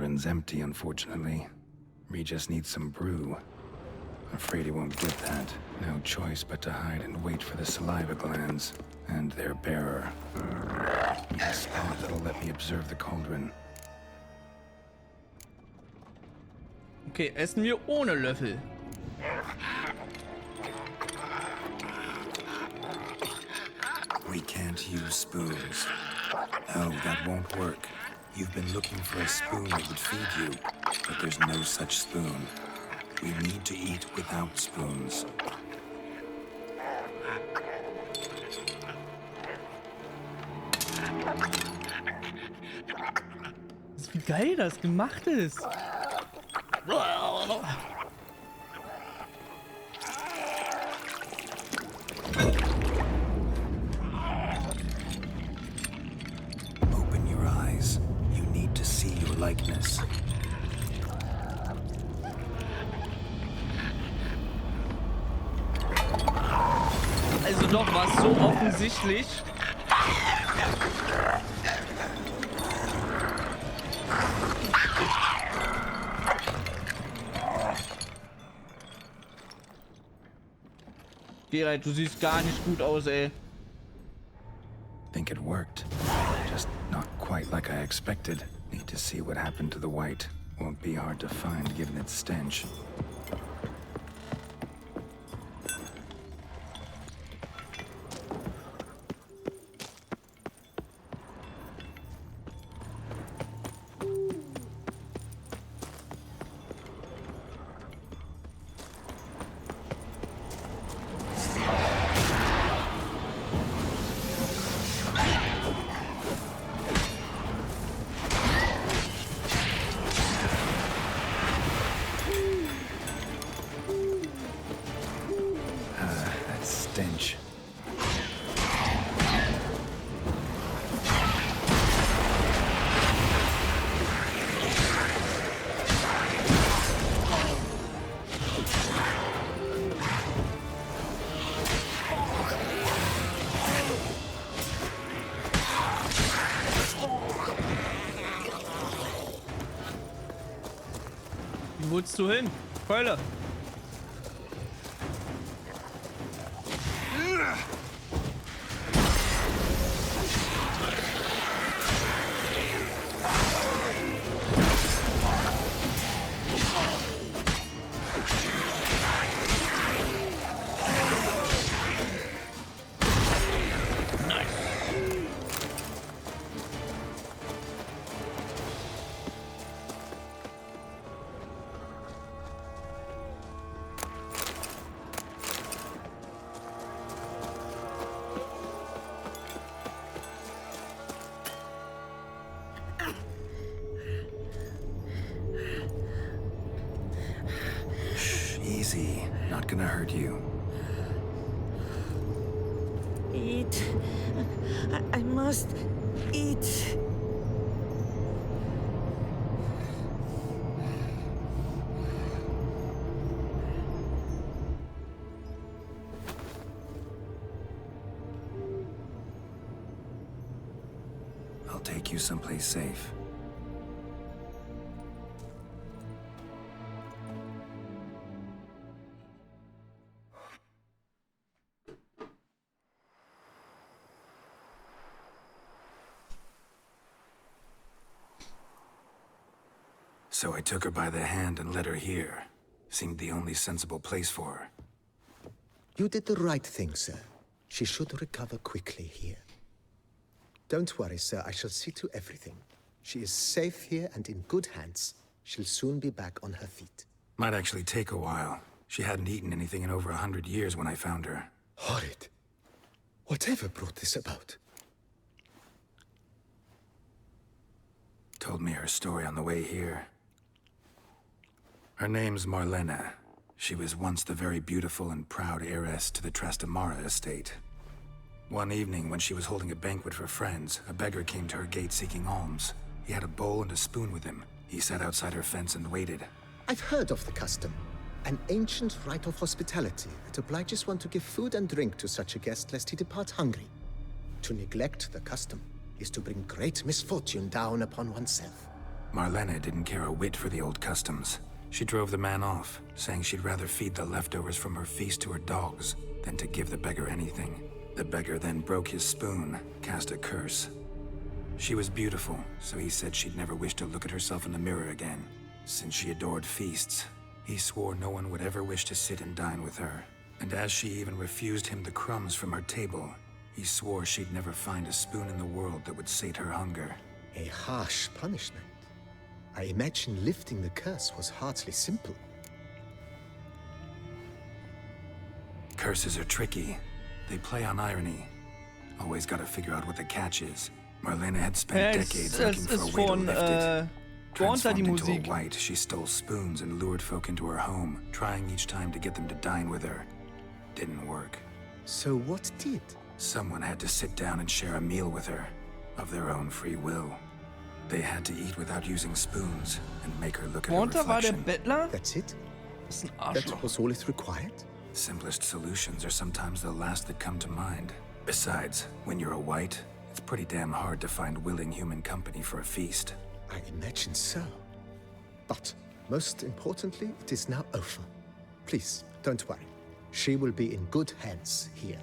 cauldron's empty, unfortunately. We just need some brew. Afraid he won't get that. No choice but to hide and wait for the saliva glands and their bearer. Need a spot that'll let me observe the cauldron. Okay, essen wir ohne Löffel. We can't use spoons. Oh, that won't work. You've been looking for a spoon that would feed you, but there's no such spoon. We need to eat without spoons. Wie geil das gemacht ist. Open your eyes. You need to see your likeness. Also doch, war es so offensichtlich. Geralt, du siehst gar nicht gut aus, ey. Think it worked. Just not quite like I expected. Need to see what happened to the white. Won't be hard to find given its stench. Stench. Wie willst du hin? Keule. Easy. Not gonna hurt you. Eat. I must eat. I'll take you someplace safe. So I took her by the hand and led her here. Seemed the only sensible place for her. You did the right thing, sir. She should recover quickly here. Don't worry, sir. I shall see to everything. She is safe here and in good hands. She'll soon be back on her feet. Might actually take a while. She hadn't eaten anything in over 100 years when I found her. Horrid. Whatever brought this about? Told me her story on the way here. Her name's Marlena. She was once the very beautiful and proud heiress to the Trastamara estate. One evening, when she was holding a banquet for friends, a beggar came to her gate seeking alms. He had a bowl and a spoon with him. He sat outside her fence and waited. I've heard of the custom. An ancient rite of hospitality that obliges one to give food and drink to such a guest lest he depart hungry. To neglect the custom is to bring great misfortune down upon oneself. Marlena didn't care a whit for the old customs. She drove the man off, saying she'd rather feed the leftovers from her feast to her dogs than to give the beggar anything. The beggar then broke his spoon, cast a curse. She was beautiful, so he said she'd never wish to look at herself in the mirror again. Since she adored feasts, he swore no one would ever wish to sit and dine with her. And as she even refused him the crumbs from her table, he swore she'd never find a spoon in the world that would sate her hunger. A harsh punishment. I imagine lifting the curse was hardly simple. Curses are tricky. They play on irony. Always gotta figure out what the catch is. Marlena had spent decades looking for a way to lift it. Drunter die Transformed into a Musik. white, she stole spoons and lured folk into her home, trying each time to get them to dine with her. Didn't work. So what did? Someone had to sit down and share a meal with her, of their own free will. They had to eat without using spoons and make her look at her Drunter war der reflection. Bettler? That's it? Das ist ein That Arschloch. was all it required? Simplest solutions are sometimes the last that come to mind. Besides, when you're a white, it's pretty damn hard to find willing human company for a feast. I imagine so. But most importantly, it is now over. Please, don't worry. She will be in good hands here.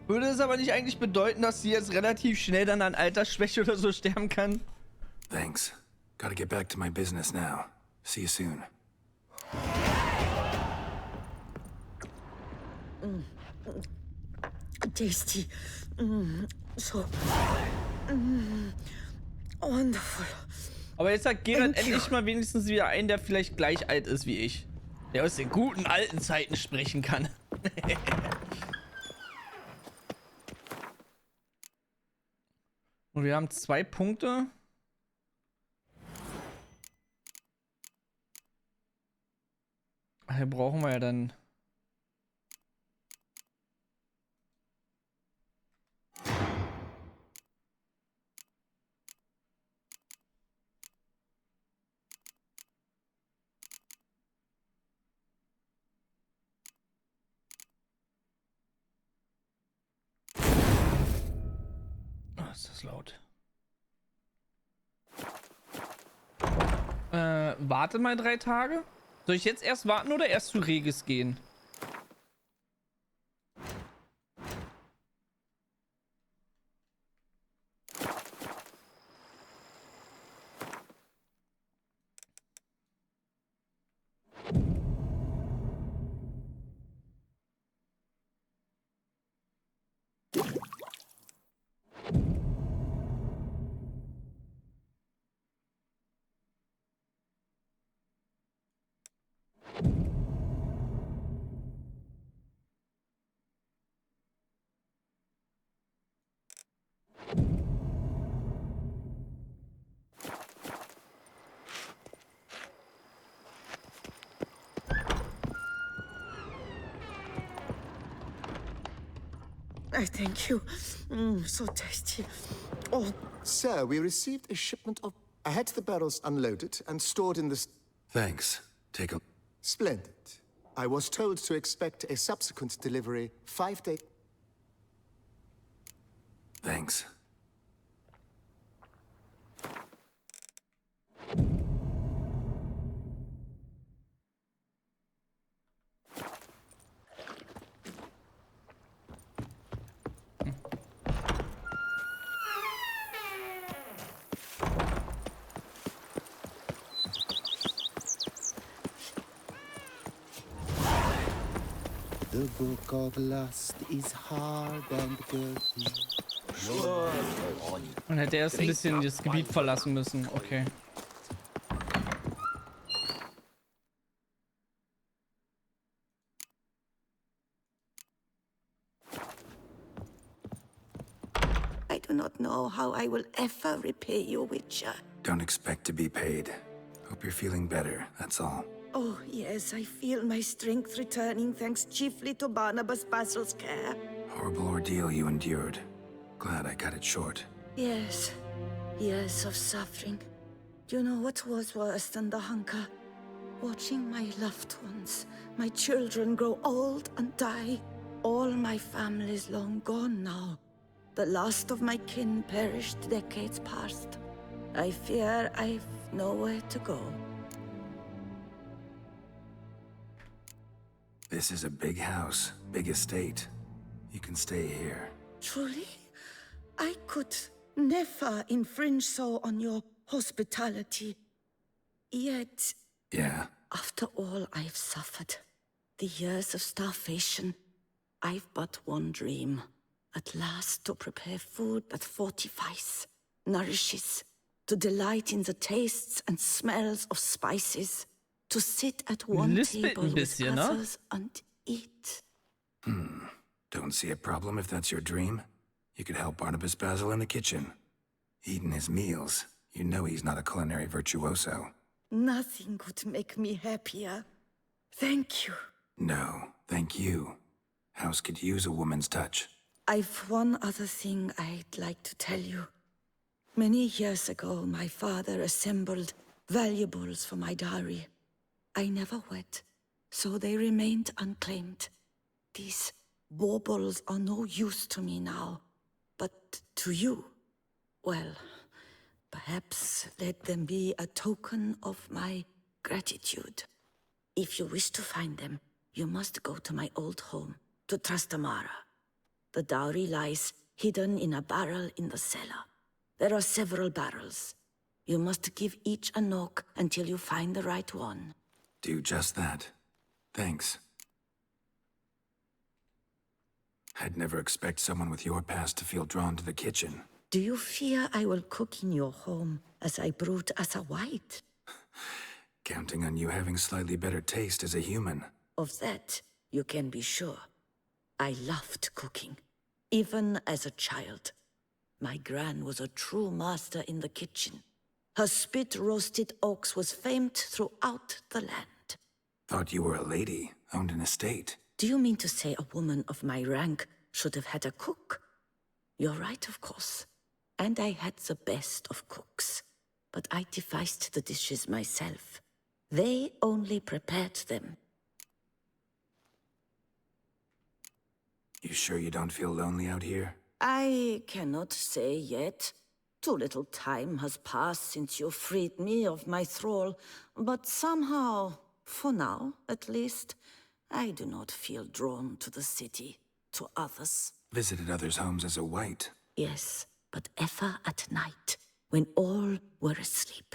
Würde es aber nicht eigentlich bedeuten, dass sie jetzt relativ schnell dann an Altersschwäche oder so sterben kann? Thanks. Gotta get back to my business now. See you soon. Tasty. So. Wonderful. Aber jetzt hat Geralt Thank you. endlich mal wenigstens wieder einen, der vielleicht gleich alt ist wie ich. Der aus den guten alten Zeiten sprechen kann. Und wir haben 2 Punkte. Hier brauchen wir ja dann. Oh, ist das laut. Warte mal 3 Tage. Soll ich jetzt erst warten oder erst zu Regis gehen? I thank you. So tasty. Oh, Sir, we received a shipment of... I had the barrels unloaded and stored in the... Thanks. Take a... Splendid. I was told to expect a subsequent delivery 5 days... Thanks. The book of lust is hard and girthy. Man hätte erst ein bisschen das Gebiet verlassen müssen. Okay. I do not know how I will ever repay you, Witcher. Don't expect to be paid. Hope you're feeling better, that's all. Oh, yes, I feel my strength returning thanks chiefly to Barnabas Basil's care. Horrible ordeal you endured. Glad I cut it short. Yes, years of suffering. Do you know what was worse than the hunger? Watching my loved ones, my children grow old and die. All my family's long gone now. The last of my kin perished decades past. I fear I've nowhere to go. This is a big house, big estate. You can stay here. Truly? I could never infringe so on your hospitality. Yet, Yeah, after all I've suffered, the years of starvation, I've but one dream. At last to prepare food that fortifies, nourishes, to delight in the tastes and smells of spices, to sit at one Lispelt table ein with bisschen, ne? others and eat. don't see a problem if that's your dream. You could help Barnabas Basil in the kitchen. Eating his meals. You know he's not a culinary virtuoso. Nothing could make me happier. Thank you. No, thank you. House could use a woman's touch. I've one other thing I'd like to tell you. Many years ago, my father assembled valuables for my dowry. I never wed, so they remained unclaimed. These baubles are no use to me now, but to you, well, perhaps let them be a token of my gratitude. If you wish to find them, you must go to my old home, to Trastamara. The dowry lies hidden in a barrel in the cellar. There are several barrels. You must give each a knock until you find the right one. Do just that. Thanks. I'd never expect someone with your past to feel drawn to the kitchen. Do you fear I will cook in your home as I brewed as a white? Counting on you having slightly better taste as a human. Of that, you can be sure. I loved cooking, even as a child. My gran was a true master in the kitchen. Her spit-roasted oaks was famed throughout the land. Thought you were a lady, owned an estate. Do you mean to say a woman of my rank should have had a cook? You're right, of course. And I had the best of cooks. But I devised the dishes myself. They only prepared them. You sure you don't feel lonely out here? I cannot say yet. Too little time has passed since you freed me of my thrall, but somehow, for now at least, I do not feel drawn to the city, to others. Visited others' homes as a white. Yes, but ever at night, when all were asleep,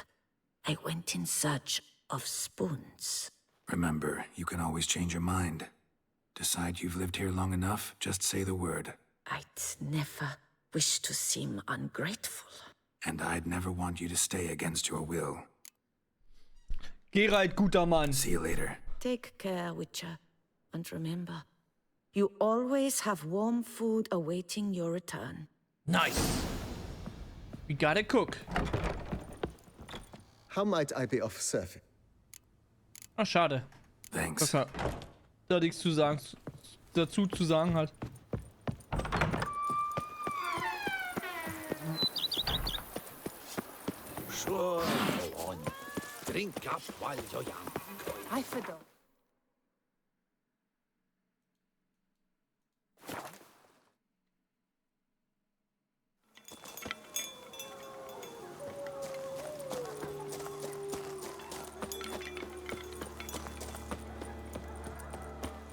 I went in search of spoons. Remember, you can always change your mind. Decide you've lived here long enough, just say the word. I'd never wish to seem ungrateful. And I'd never want you to stay against your will. Geralt, guter Mann. See you later. Take care, Witcher. And remember, you always have warm food awaiting your return. Nice. We gotta cook. How might I be of service? Ach, schade. Thanks. Dass er da nichts zu sagen, dazu zu sagen hat. Sure, go on. Drink up while you're young. I forgot.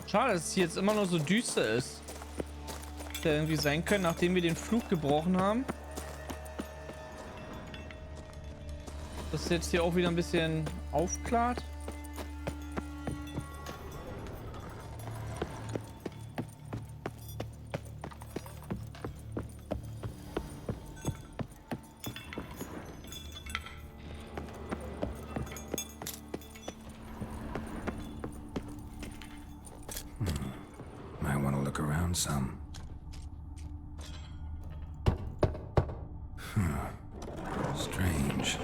Schade, dass es hier jetzt immer noch so düster ist. Hätte irgendwie sein können, nachdem wir den Fluch gebrochen haben. Dass es jetzt hier auch wieder ein bisschen aufklart. Might want to look around some. Strange.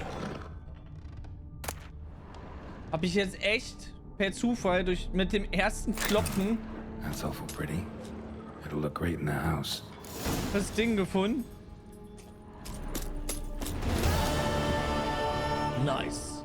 Habe ich jetzt echt per Zufall mit dem ersten Klopfen That's awful pretty. It'll look great in the house. das Ding gefunden? Nice.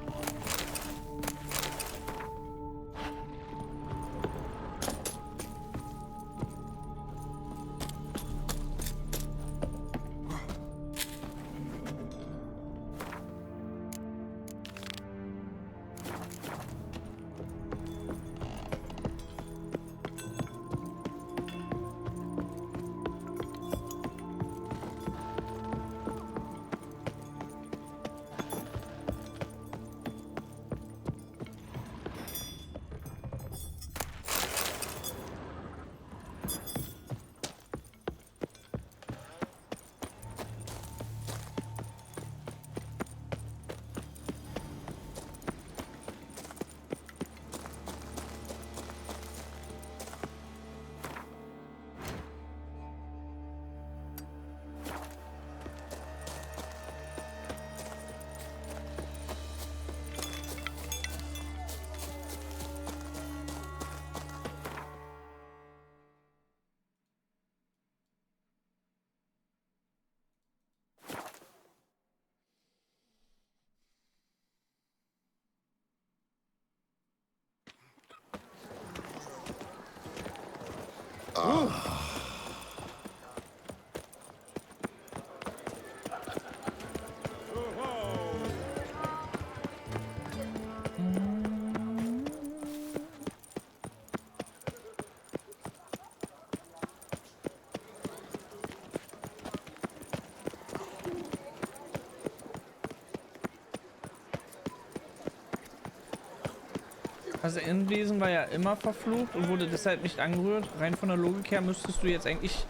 Also Innenwesen war ja immer verflucht und wurde deshalb nicht angerührt. Rein von der Logik her müsstest du jetzt eigentlich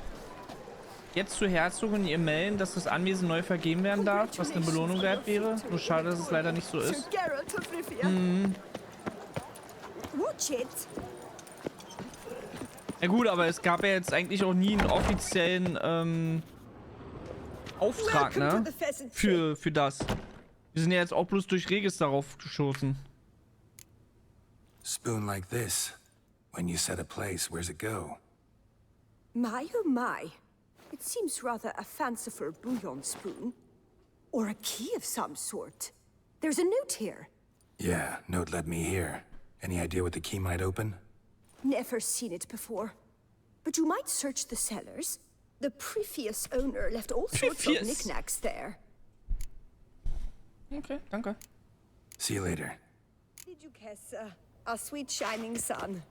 zur Herzogin ihr melden, dass das Anwesen neu vergeben werden darf, was eine Belohnung wert wäre. Nur schade, dass es leider nicht so ist. Ja gut, aber es gab ja jetzt eigentlich auch nie einen offiziellen Auftrag, ne? Für das. Wir sind ja jetzt auch bloß durch Regis darauf geschossen. Spoon like this. When you set a place, where's it go? My oh my. It seems rather a fanciful bouillon spoon. Or a key of some sort. There's a note here. Yeah, note led me here. Any idea what the key might open? Never seen it before. But you might search the cellars. The previous owner left all sorts of knickknacks there. Okay, danke. See you later. Did you guess, our sweet shining sun?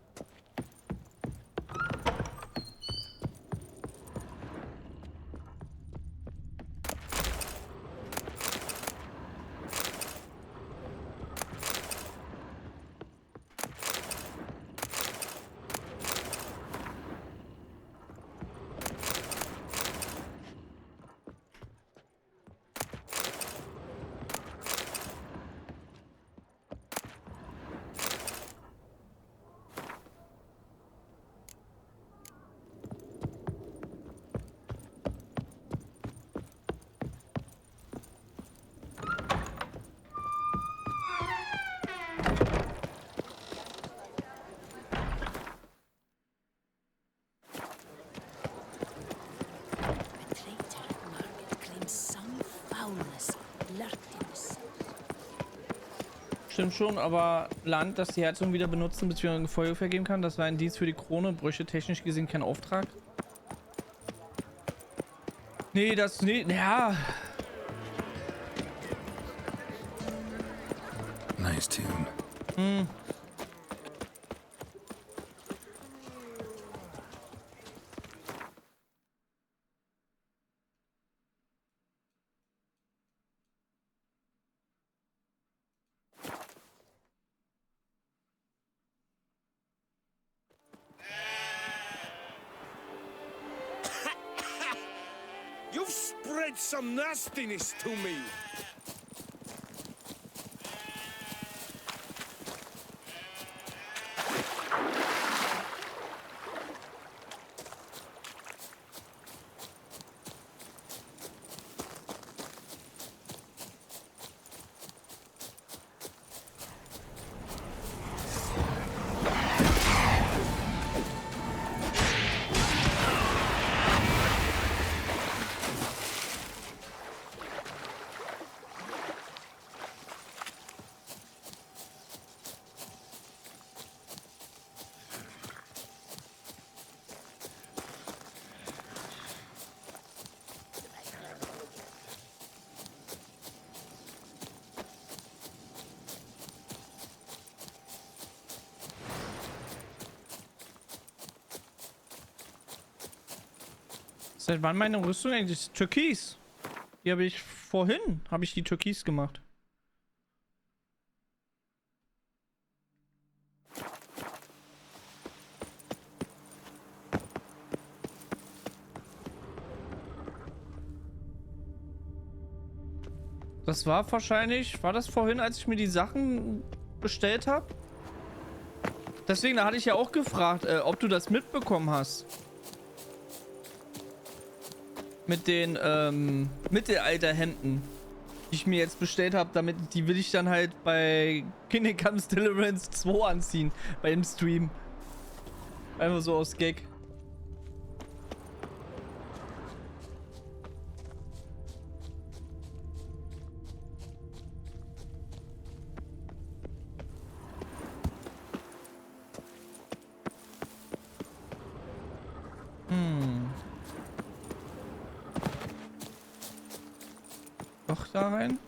Stimmt schon, aber Land, das die Herzogin wieder benutzen bzw. Gefolge vergeben kann, das war ein Dienst für die Krone, Brüche technisch gesehen kein Auftrag. Nee, ja. Nice tune. You've spread some nastiness to me. Seit wann meine Rüstung eigentlich türkis? Die habe ich vorhin, die türkis gemacht. Das war wahrscheinlich, war das vorhin, als ich mir die Sachen bestellt habe? Deswegen, da hatte ich ja auch gefragt, ob du das mitbekommen hast. Mit den Mittelalterhemden, die ich mir jetzt bestellt habe, damit die will ich dann halt bei Kingdom Comes Deliverance 2 anziehen, bei dem Stream. Einfach so aus Gag. noch da rein?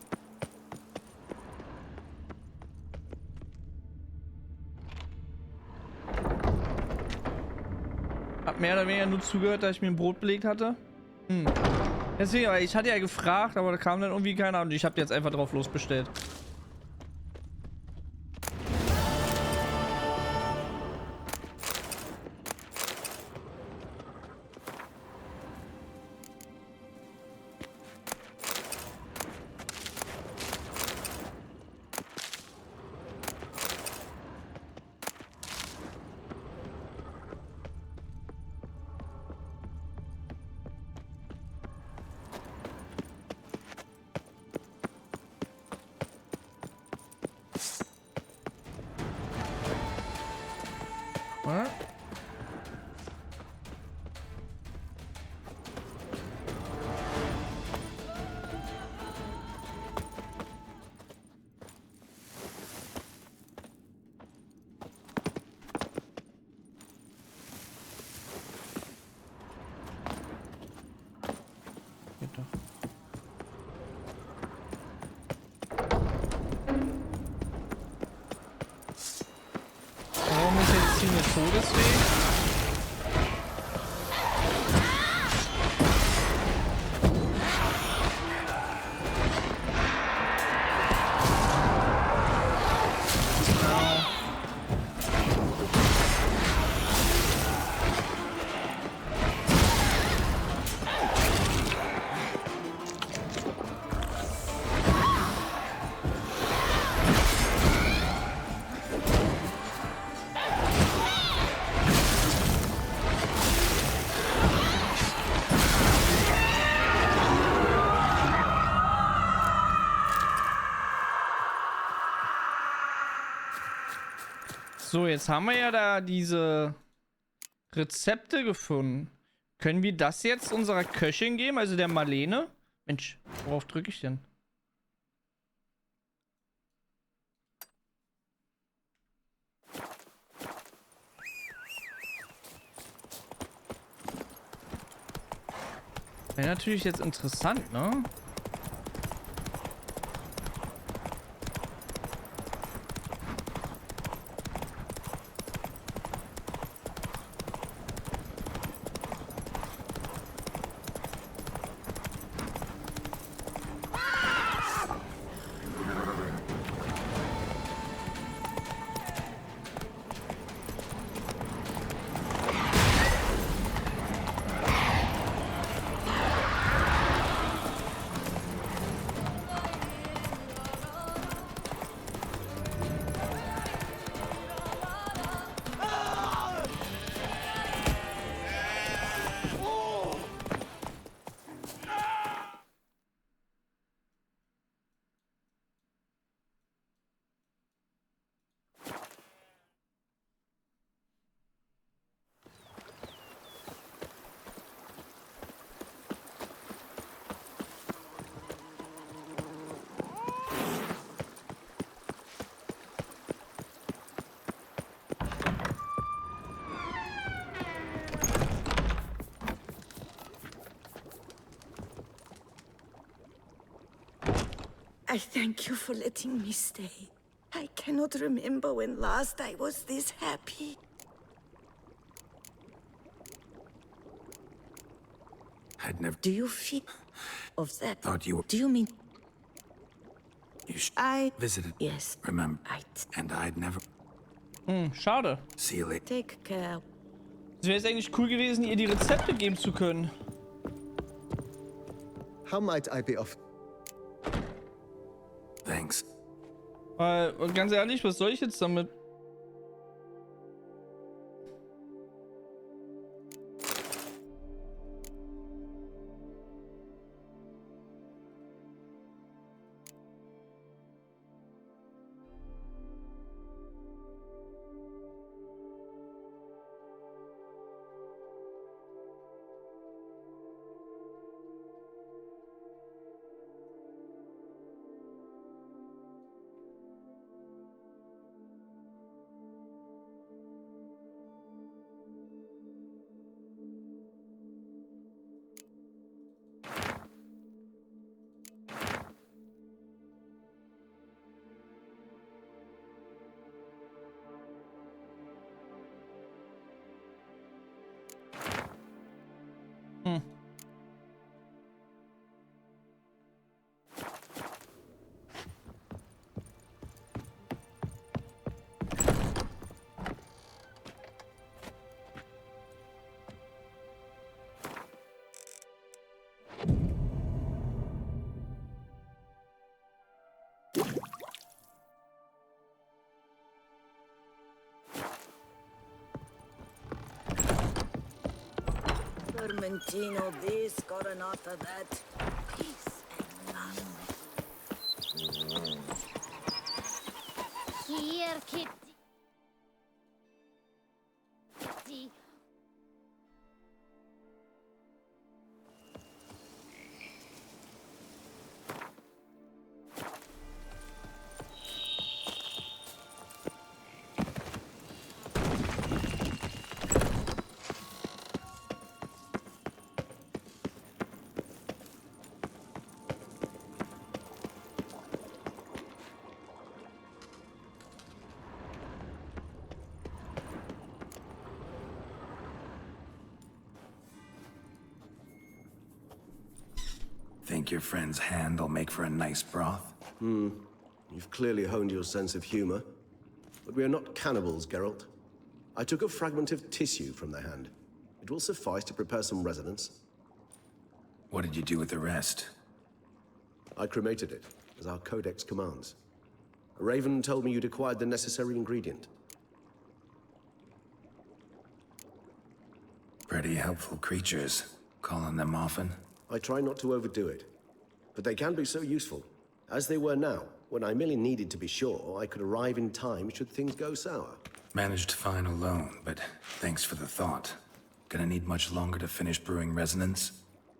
Hab mehr oder weniger nur zugehört, da ich mir ein Brot belegt hatte. Deswegen, aber ich hatte ja gefragt, aber da kam dann irgendwie keiner und ich habe jetzt einfach drauf losbestellt. Ja? Geht doch. Warum ist jetzt hier eine Todesweg? So, jetzt haben wir ja da diese Rezepte gefunden. Können wir das jetzt unserer Köchin geben, also der Marlene? Mensch, worauf drücke ich denn? Wäre natürlich jetzt interessant, ne? I thank you for letting me stay. I cannot remember when last I was this happy. I'd never Do you feel of that? thought you Do you mean I visited. yes. Remember. Right. And I'd never Schade. see you later. Take care. Es wäre jetzt eigentlich cool gewesen, ihr die Rezepte geben zu können. How might I be of... Thanks. Weil, und ganz ehrlich, was soll ich jetzt damit? Vermentino this, Coronata that. Peace and love. Here, Kitty. Kitty. Think your friend's hand'll make for a nice broth? You've clearly honed your sense of humor. But we are not cannibals, Geralt. I took a fragment of tissue from the hand. It will suffice to prepare some resonance. What did you do with the rest? I cremated it, as our codex commands. A raven told me you'd acquired the necessary ingredient. Pretty helpful creatures. Call on them often? I try not to overdo it. But they can be so useful, as they were now, when I merely needed to be sure I could arrive in time should things go sour. Managed fine alone, but thanks for the thought. Gonna need much longer to finish brewing resonance?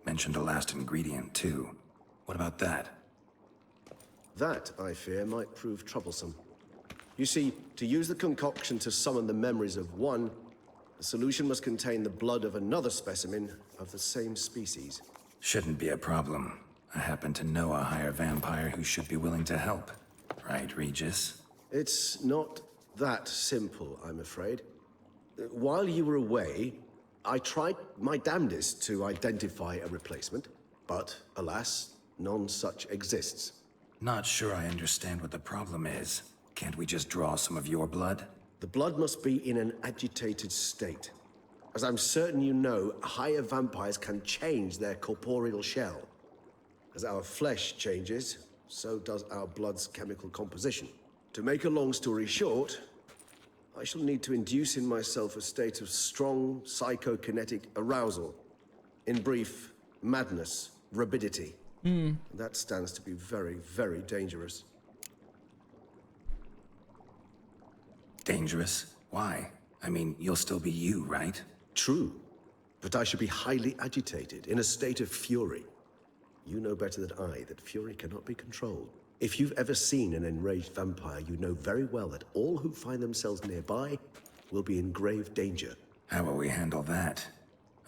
Mentioned a last ingredient, too. What about that? That, I fear, might prove troublesome. You see, to use the concoction to summon the memories of one, the solution must contain the blood of another specimen of the same species. Shouldn't be a problem. I happen to know a higher vampire who should be willing to help. Right, Regis? It's not that simple, I'm afraid. While you were away, I tried my damnedest to identify a replacement, but alas, none such exists. Not sure I understand what the problem is. Can't we just draw some of your blood? The blood must be in an agitated state. As I'm certain you know, higher vampires can change their corporeal shell. As our flesh changes, so does our blood's chemical composition. To make a long story short, I shall need to induce in myself a state of strong psychokinetic arousal. In brief, madness, rabidity. And that stands to be very, very dangerous. Dangerous? Why? I mean, you'll still be you, right? True, but I should be highly agitated, in a state of fury. You know better than I that fury cannot be controlled. If you've ever seen an enraged vampire, you know very well that all who find themselves nearby will be in grave danger. How will we handle that?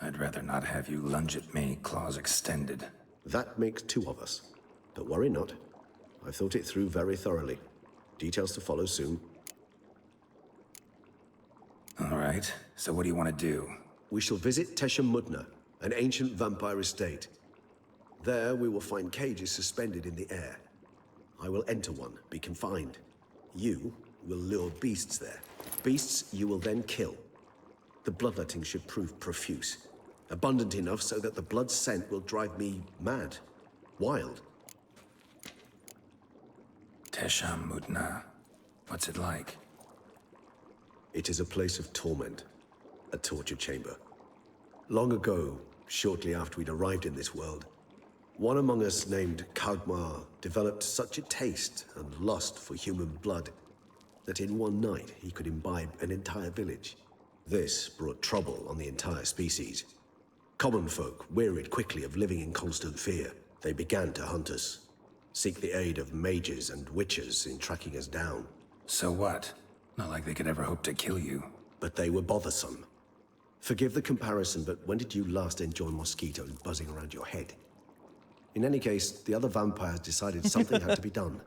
I'd rather not have you lunge at me, claws extended. That makes two of us. But worry not. I've thought it through very thoroughly. Details to follow soon. All right, so what do you want to do? We shall visit Tesha Mudna, an ancient vampire estate. There we will find cages suspended in the air. I will enter one, be confined. You will lure beasts there. Beasts you will then kill. The bloodletting should prove profuse. Abundant enough so that the blood scent will drive me mad. Wild. Tesha Mudna. What's it like? It is a place of torment. A torture chamber. Long ago, shortly after we'd arrived in this world, one among us named Kagmar developed such a taste and lust for human blood that in one night he could imbibe an entire village. This brought trouble on the entire species. Common folk wearied quickly of living in constant fear. They began to hunt us, seek the aid of mages and witches in tracking us down. So what? Not like they could ever hope to kill you. But they were bothersome. Forgive the comparison, but when did you last enjoy mosquitoes buzzing around your head? In any case, the other vampires decided something had to be done.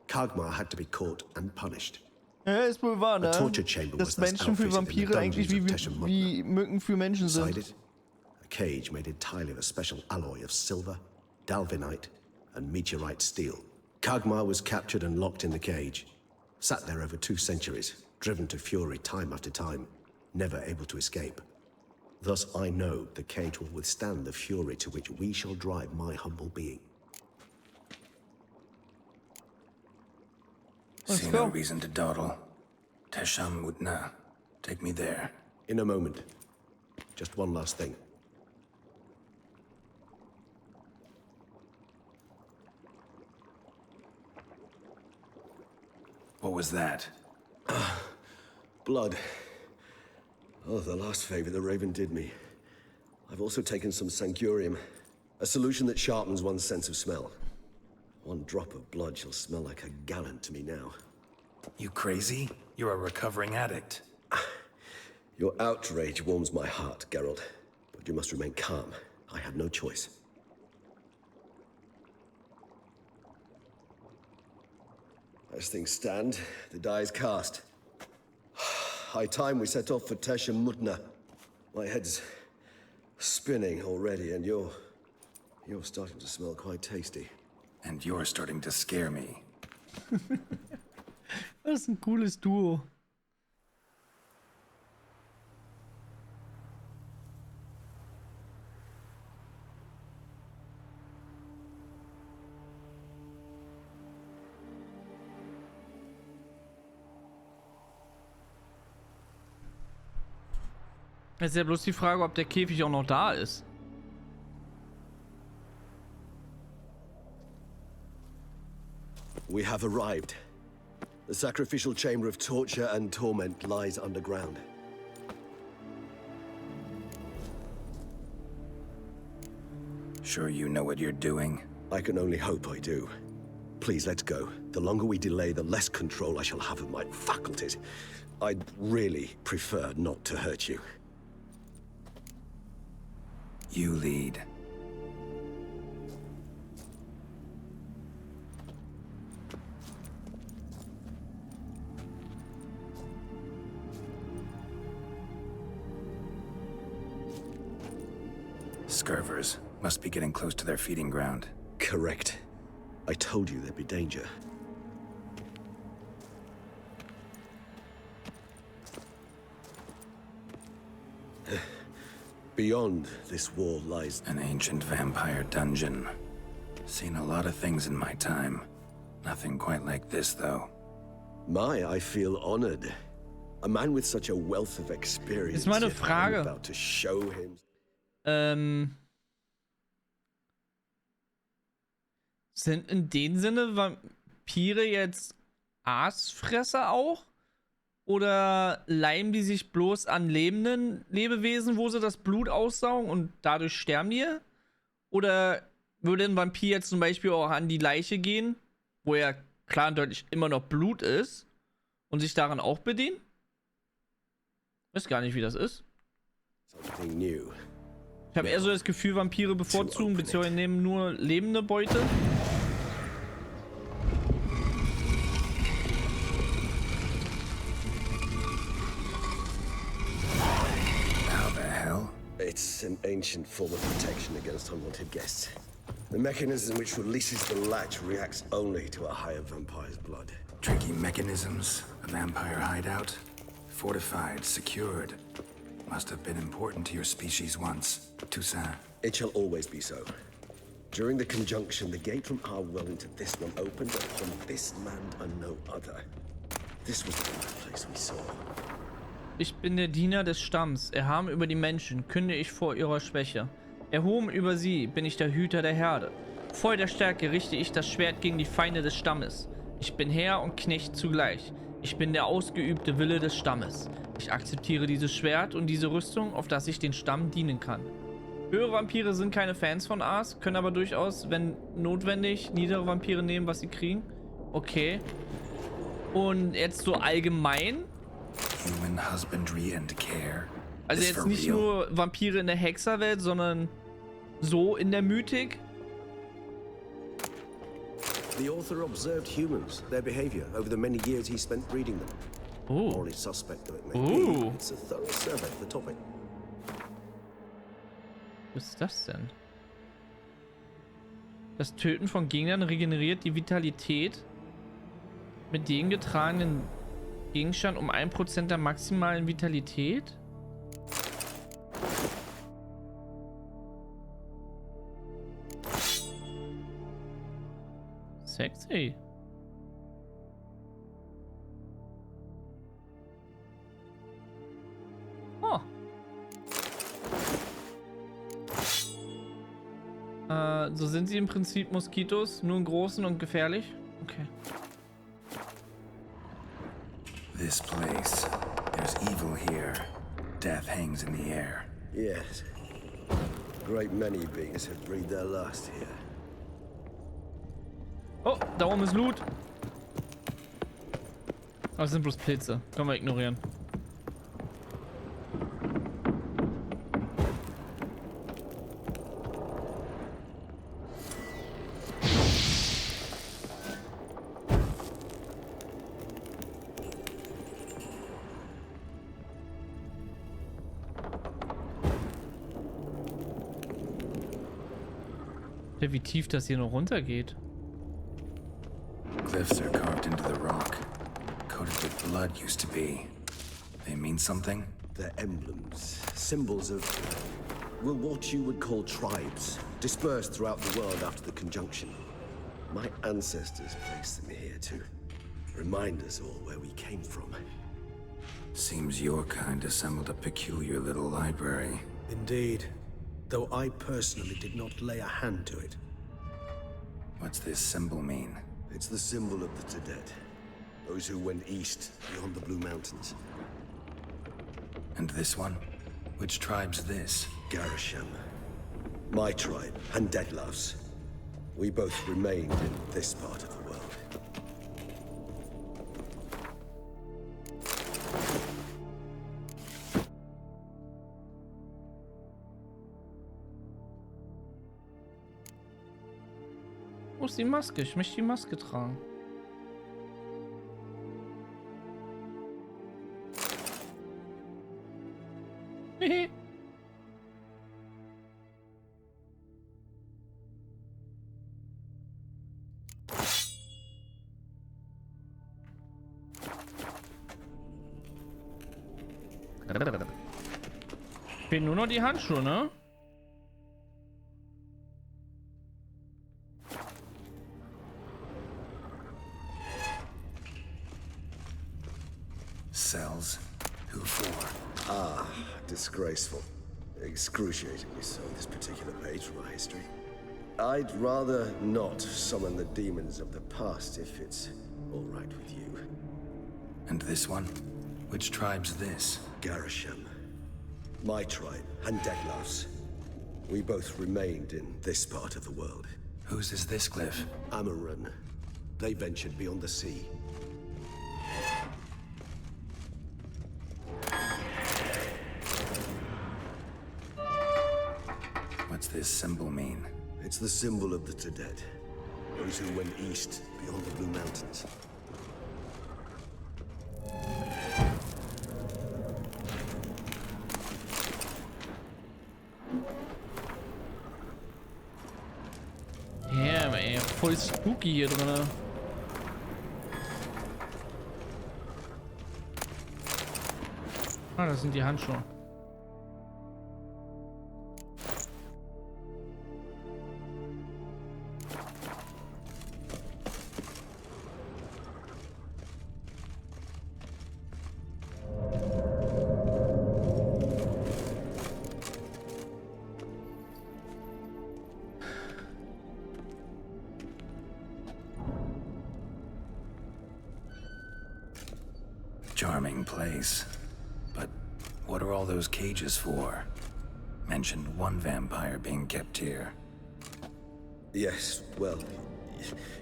Kagmar had to be caught and punished. Ja, ist wohl wahr, ne? A torture chamber was Dass thus Menschen für outfitted in the Vampire eigentlich dungeons of Tesha Mudna. wie Mücken für Menschen Inside sind. it, a cage made entirely of a special alloy of silver, dalvinite, and meteorite steel. Kagmar was captured and locked in the cage. Sat there over 2 centuries, driven to fury time after time, never able to escape. Thus I know the cage will withstand the fury to which we shall drive my humble being. See no reason to dawdle. Tesha Mudna. Take me there. In a moment. Just one last thing. What was that? Blood. Oh, the last favor the Raven did me. I've also taken some Sancurium, a solution that sharpens one's sense of smell. One drop of blood shall smell like a gallon to me now. You crazy? You're a recovering addict. Your outrage warms my heart, Geralt. But you must remain calm. I had no choice. As things stand, the die is cast. High time we set off for Tesh and Mutna. My head's spinning already, and you're starting to smell quite tasty. And you're starting to scare me. Das ist ein cooles Duo. Es ist ja bloß die Frage, ob der Käfig auch noch da ist. We have arrived. The sacrificial chamber of torture and torment lies underground. Sure you know what you're doing? I can only hope I do. Please, let's go. The longer we delay, the less control I shall have of my faculties. I'd really prefer not to hurt you. You lead. Scurvers must be getting close to their feeding ground. Correct. I told you there'd be danger. Beyond this wall lies An ancient vampire dungeon. Seen a lot of things in my time. Nothing quite like this, though. I feel honored. A man with such a wealth of experience. Ist mal eine yet I'm Frage. about to show him. Sind in dem Sinne Vampire jetzt Aasfresser auch? Oder leimen die sich bloß an lebenden Lebewesen, wo sie das Blut aussaugen und dadurch sterben die? Oder würde ein Vampir jetzt zum Beispiel auch an die Leiche gehen, wo ja klar und deutlich immer noch Blut ist und sich daran auch bedienen? Weiß gar nicht, wie das ist. Something new. Ich habe eher so das Gefühl, Vampire bevorzugen bzw. nehmen nur lebende Beute. How the hell? It's an ancient form of protection against unwanted guests. The mechanism which releases the latch reacts only to a higher vampire's blood. Tricky mechanisms, a vampire hideout. Fortified, secured. Must have been important to your species once, Toussaint. It shall always be so. During the conjunction, the gate from our well into this one opened upon this land and no other. This was the place we saw. Ich bin der Diener des Stamms. Erhaben über die Menschen, künde ich vor ihrer Schwäche. Erhoben über sie bin ich der Hüter der Herde. Voll der Stärke richte ich das Schwert gegen die Feinde des Stammes. Ich bin Herr und Knecht zugleich. Ich bin der ausgeübte Wille des Stammes. Ich akzeptiere dieses Schwert und diese Rüstung, auf das ich den Stamm dienen kann. Höhere Vampire sind keine Fans von Aas, können aber durchaus, wenn notwendig, niedere Vampire nehmen, was sie kriegen. Okay. Und jetzt so allgemein. Human husbandry and care. Also Is jetzt for nicht real? nur Vampire in der Hexerwelt, sondern so in der Mythik. The author observed humans, their behavior, over the many years he spent breeding them. Oh. Morally suspect though it may Ooh. be, it's a thorough survey of the topic. Was ist das denn? Das Töten von Gegnern regeneriert die Vitalität mit dem getragenen Gegenstand um 1% der maximalen Vitalität? Sexy. Oh. So sind sie im Prinzip Moskitos, nur in großen und gefährlich. Okay. This place. There's evil here. Death hangs in the air. Yes. A great many beings have breathed their last here. Oh, da oben ist Loot. Aber es sind bloß Pilze. Können wir ignorieren. Wie tief das hier noch runtergeht. Glyphs are carved into the rock. Coated with blood used to be. They mean something? They're emblems, symbols of, well, what you would call tribes, dispersed throughout the world after the conjunction. My ancestors placed them here to remind us all where we came from. Seems your kind assembled a peculiar little library. Indeed, though I personally did not lay a hand to it. What's this symbol mean? It's the symbol of the Tedet, those who went east beyond the Blue Mountains. And this one? Which tribe's this? Garisham. My tribe, and Deadlouse. We both remained in this part of the world. Wo ist die Maske? Ich möchte die Maske tragen. Fehlen nur noch die Handschuhe, ne? Cells? Who for? Ah, disgraceful. Excruciatingly so, this particular page from our history. I'd rather not summon the demons of the past if it's all right with you. And this one? Which tribe's this? Garisham. My tribe, and Deadlouse. We both remained in this part of the world. Whose is this glyph? Amarun. They ventured beyond the sea. What's this symbol mean? It's the symbol of the Tedet. Those who went east beyond the Blue Mountains. Ja, yeah, ey, voll spooky hier drin. Ah, das sind die Handschuhe. Charming place. But what are all those cages for? Mentioned one vampire being kept here. Yes, well,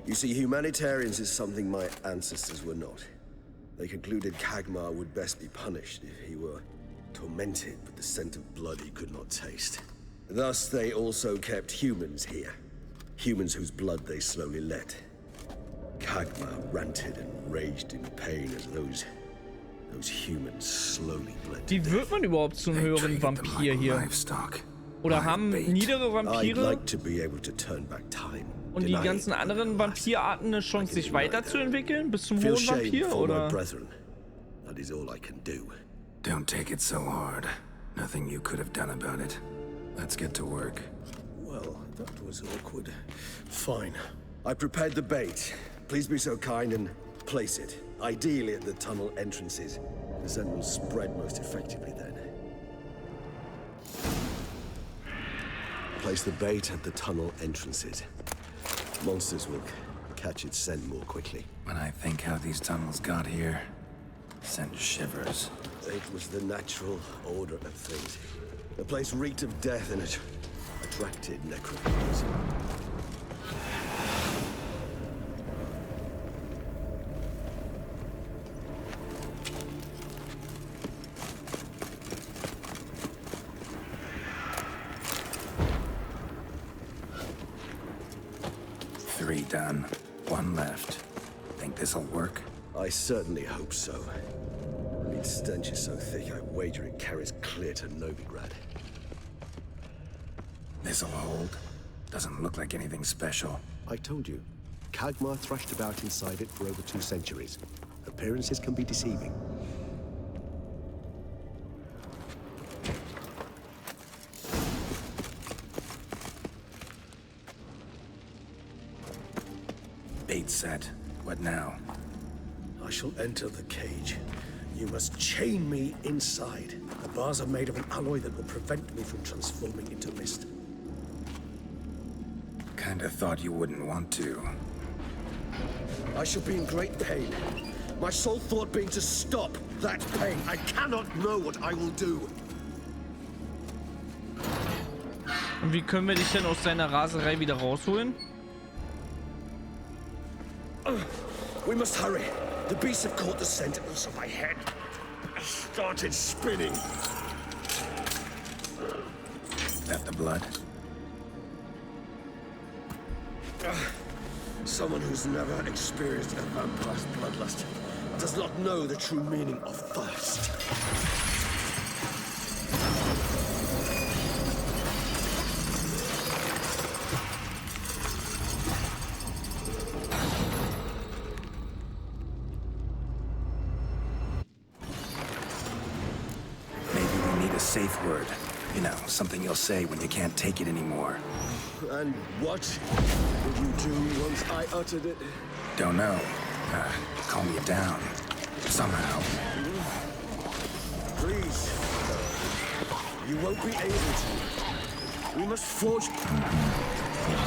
you see, humanitarians is something my ancestors were not. They concluded Kagmar would best be punished if he were tormented with the scent of blood he could not taste. Thus, they also kept humans here. Humans whose blood they slowly let. Kagmar ranted and raged in pain as those humans slowly bled to Wie death. wird man überhaupt zum They höheren treated them Vampir like hier? livestock. Oder Live haben bait. niedere I'd Vampire like to be able to turn back time. und die Deny ganzen it, anderen Vampirarten eine Chance, sich weiterzuentwickeln bis zum Feel hohen shame Vampir, for my oder? brethren. That is all I can do. Don't take it so hard. Nothing you could have done about it. Let's get to work. Well, that was awkward. Fine. I prepared the bait. Please be so kind and place it. Ideally at the tunnel entrances. The scent will spread most effectively then. Place the bait at the tunnel entrances. Monsters will catch its scent more quickly. When I think how these tunnels got here, Sent shivers. It was the natural order of things. The place reeked of death and it attracted necrophilies. Three done. One left. Think this'll work? I certainly hope so. Its stench is so thick, I wager it carries clear to Novigrad. This'll hold. Doesn't look like anything special. I told you, Kagmar thrashed about inside it for over 2 centuries. Appearances can be deceiving. Bait set. What now? I shall enter the cage. You must chain me inside. The bars are made of an alloy that will prevent me from transforming into mist. Kinda thought you wouldn't want to. I shall be in great pain. My sole thought being to stop that pain. I cannot know what I will do. Und wie können wir dich denn aus deiner Raserei wieder rausholen? We must hurry. The beasts have caught the scent, and also my head started spinning. That the blood? Someone who's never experienced a vampire's bloodlust does not know the true meaning of thirst. Safe word. You know, something you'll say when you can't take it anymore. And what did you do once I uttered it? Don't know. Calm you down. Somehow. Please. You won't be able to. We must forge... You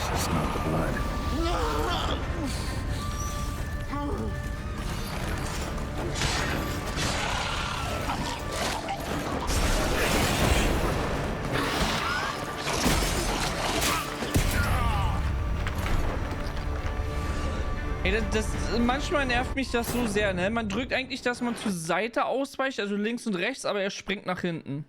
just smell the blood. Ey, manchmal nervt mich das so sehr, ne? Man drückt eigentlich, dass man zur Seite ausweicht, also links und rechts, aber er springt nach hinten.